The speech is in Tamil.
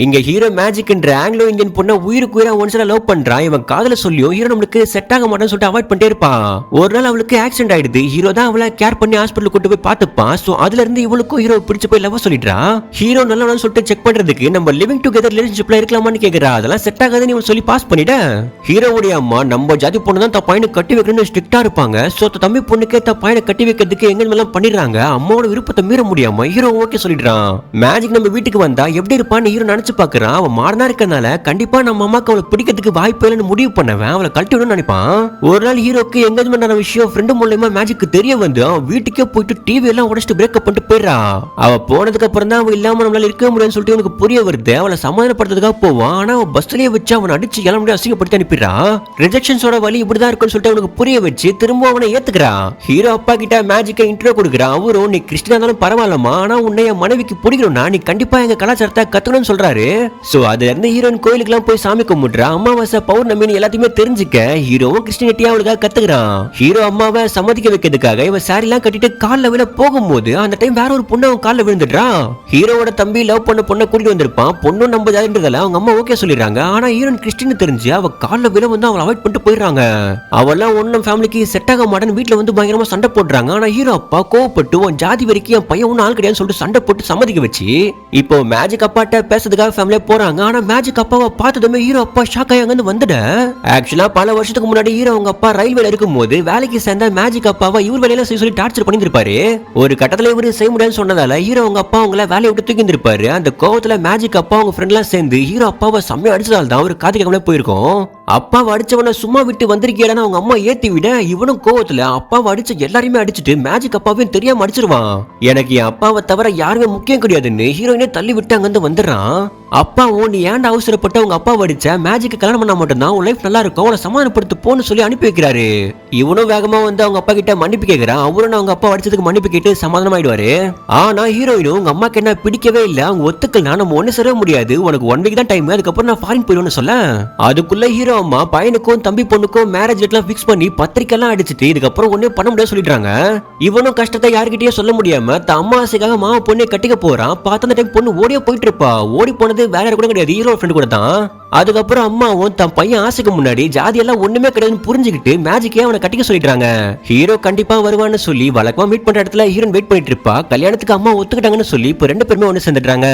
இங்க ஹீரோ மேஜிக்ன்ற ஆங்கிலோ இந்தியன் பொண்ண உயிருக்கு உயிரா ஒன்ஸ்ல லவ் பண்றான். இவன் காதல சொல்லியோ ஹீரோ நம்மளுக்கு செட் ஆக மாட்டான்னு சொல்லிட்டு அவாய்ட் பண்ணிட்டே இருப்பான். ஒரு நாள் அவளுக்கு ஆக்சிடென்ட் ஆயிடுது. ஹீரோ தான் அவளை கேர் பண்ணி ஹாஸ்பிடல் கூட்டு போய் பாத்துப்பான். சோ அதுல இருந்து இவளுக்கும் ஹீரோ பிடிச்சு போய் லவ் சொல்லிடுறா. ஹீரோ நல்லவனு சொல்லிட்டு செக் பண்றதுக்கு நம்ம லிவிங் டுகெதர் ரிலேஷன்ஷிப்ல இருக்கலாமான்னு கேக்குறா. அதெல்லாம் செட் ஆகாதுன்னு இவன் சொல்லி பாஸ் பண்ணிட. ஹீரோவுடைய அம்மா நம்ம ஜாதி பொண்ணு தான் பையனை கட்டி வைக்கணும்னு ஸ்ட்ரிக்டா இருப்பாங்க. சோ தம்பி பொண்ணுக்கே பையனை கட்டி வைக்கிறதுக்கு எங்கெல்லாம் பண்ணிடுறாங்க. அம்மாவோட விருப்பத்தை மீற முடியாம ஹீரோ ஓகே சொல்லிடுறான். மேஜிக் நம்ம வீட்டுக்கு வந்தா எப்படி இருப்பான்னு ஹீரோ நினைச்சு பாக்குறான். அவன் மாறனா இருக்கனால கண்டிப்பா நம்ம அம்மாக்கு அவளை பிடிக்கிறதுக்கு வாய்ப்பு இல்லைன்னு முடிவு பண்ணவன் அவளை கழட்டி விடணும்னு நினைப்பான். ஒரு நாள் ஹீரோக்கு எங்கேஜ்மெண்ட் ஆன விஷயம் ஃப்ரெண்டு மூலமா மேஜிக்கு தெரிய வந்து அவன் வீட்டுக்கே போயிட்டு டிவி எல்லாம் உடைச்சிட்டு பிரேக்கப் பண்ணிட்டு போயிடா. அவ போனதுக்கு அப்புறம் தான் அவன் இல்லாம நம்மளால இருக்க முடியும்னு சொல்லிட்டு அவனுக்கு புரிய வருது. அவளை சமாதானப்படுத்துறதுக்காக போவான். ஆனா அவன் பஸ்லயே வச்சு அவனை அடிச்சு எல்லாம் முடியும் அசிங்கப்படுத்தி அனுப்பிடுறா. ரிஜெக்ஷன்ஸோட வழி இப்படிதான் இருக்குன்னு சொல்லிட்டு அவனுக்கு புரிய வச்சு திரும்ப அவனை ஏத்துக்கிறான். ஹீரோ அப்பா கிட்ட மேஜிக்கை இன்ட்ரோ கொடுக்குறான். அவரும் நீ கிறிஸ்டினா இருந்தாலும் பரவாயில்லமா, ஆனா உன்னை என் மனைவிக்கு பிடிக்கணும்னா நீ கண்டிப்பா எங்க கலாச்சாரத்தை கத்துக்கணும்னு சொல்றாரு. சோ அதுல இருந்து ஹீரோயின் கோயிலுக்கு எல்லாம் போய் சாமி கும்பிடுறா. அமாவாசை பௌர்ணமின்னு எல்லாத்தையுமே தெரிஞ்சுக்க ஹீரோவும் கிறிஸ்டினிட்டியா அவளுக்காக கத்துக்கிறான். ஹீரோ அம்மாவை சம்மதிக்க வைக்கிறதுக்காக இவ சாரி எல்லாம் கட்டிட்டு கால்ல விழ போகும்போது அந்த டைம் வேற ஒரு பொண்ணு அவன் கால்ல விழுந்துடுறா. ஹீரோவோட தம்பி லவ் பண்ண பொண்ணை கூட்டிட்டு வந்திருப்பான். பொண்ணு நம்ம ஜாதின்றதால அவங்க அம்மா ஓகே சொல்லிடுறாங்க. ஆனா ஹீரோயின் கிறிஸ்டின் தெரிஞ்சு அவ கால்ல விழ வந்து அவளை அவாய்ட் பண்ணிட்டு போயிடுறாங்க. அவெல்லாம் ஒன்னும் ஃபேமிலிக்கு செட் ஆக மாட்டேன்னு வீட்டுல வந்து பயங்கரமா சண்டை போடுறாங்க. ஆனா ஹீரோ அப்பா கோவப்பட்டு உன் ஜாதி வரைக்கும் என் பையன் ஒன்னும் ஆள் கிடையாதுன்னு சொல்லிட்டு சண்டை போட்டு சம்மதிக்க வச்சு இப்போ மேஜிக் அப்பாட்ட பேசுறதுக்காக ஃபேமிலியா போறாங்க. ஆனா மேஜிக் அப்பாவை பார்த்ததுமே ஹீரோ அப்பா ஷாக் ஆகி அங்க வந்துட. ஆக்சுவலா பல வருஷத்துக்கு முன்னாடி ஹீரோ அவங்க அப்பா ரயில்வேல இருக்கும்போது வேலைக்கு சேர்ந்த மேஜிக் அப்பாவை இவர் வேலையில செய்ய சொல்லி டார்ச்சர் பண்ணிருப்பாரு. ஒரு கட்டத்துல இவரு செய்ய முடியாதுன்னு சொன்னதால ஹீரோ அவங்க அப்பா அவங்கள வேலையை விட்டு தூக்கி இருந்திருப்பாரு. அந்த கோவத்துல மேஜிக் அப்பா அவங்க ஃப்ரெண்ட் எல்லாம் சேர்ந்து ஹீரோ அப்பாவை செம்மையா அடிச்சதால தான் அவர் காது கேட்காமலே போயிருக்கும். அப்பாவை அடிச்சவனை சும்மா விட்டு வந்திருக்கேன்னு அவங்க அம்மா ஏத்தி விட இவனும் கோவத்துல அப்பாவை அடிச்ச எல்லாரையுமே அடிச்சுட்டு மேஜிக் அப்பாவையும் தெரியாம அடிச்சிருவான். எனக்கு என் அப்பாவை தவிர யாருமே முக்கியம் கிடையாதுன்னு ஹீரோயினே தள்ளி விட்டு அங்க இருந்து வந்துடுறான். அப்பாவும் நீ ஏன்டா அவசரப்பட்டு அவங்க அப்பா அடிச்ச மேஜிக் கல்யாணம் பண்ணா மட்டும்தான் உன் லைஃப் நல்லா இருக்கும், அவனை சமாதானப்படுத்து போன்னு சொல்லி அனுப்பி வைக்கிறாரு. இவனும் வேகமா வந்து அவங்க அப்பா கிட்ட மன்னிப்பு கேட்கிறான். அவரும் அவங்க அப்பா அடிச்சதுக்கு மன்னிப்பு கேட்டு சமாதானமாயிடுவாரு. ஆனா ஹீரோயினும் உங்க அம்மாக்கு என்ன பிடிக்கவே இல்ல, அவங்க ஒத்துக்கலாம், நம்ம ஒண்ணு சேர முடியாது, உனக்கு 1 வீக் தான் டைம், அதுக்கப்புறம் நான் ஃபாரின் போயிடுவேன்னு சொல்ல அதுக்குள்ள ஹீரோ அம்மா பையனுக்கும் தம்பி பொண்ணுக்கும் மேரேஜ் டேட் எல்லாம் பிக்ஸ் பண்ணி பத்திரிக்கை எல்லாம் அடிச்சுட்டு இதுக்கப்புறம் ஒண்ணே பண்ண முடியாது சொல்லிடுறாங்க. இவனும் கஷ்டத்தை யாருக்கிட்டயே சொல்ல முடியாம தன் அம்மா ஆசைக்காக மாமா பொண்ணை கட்டிக்க போறான். பார்த்த அந்த டைம் பொண்ணு ஓடியே போயிட்டு இருப்பா. ஓடி போனது வேற கூட கிடையாது, ஹீரோ ஃப்ரெண்ட் கூட தான். அதுக்கப்புறம் அம்மாவும் தன் பையன் ஆசைக்கு முன்னாடி ஜாதி எல்லாம் ஒண்ணுமே கிடையாதுன்னு புரிஞ்சுக்கிட்டு மேஜிக்கே அவனை கட்டிக்க சொல்லிடுறாங்க. ஹீரோ கண்டிப்பா வருவான்னு சொல்லி வழக்கமா மீட் பண்ற இடத்துல ஹீரோன் வெயிட் பண்ணிட்டு இருப்பா. கல்யாணத்துக்கு அம்மா ஒத்துக்கிட்டாங்கன்னு சொல்லி இப்ப 2 பேருமே ஒண்ணு சேர்ந்துடுறாங்க.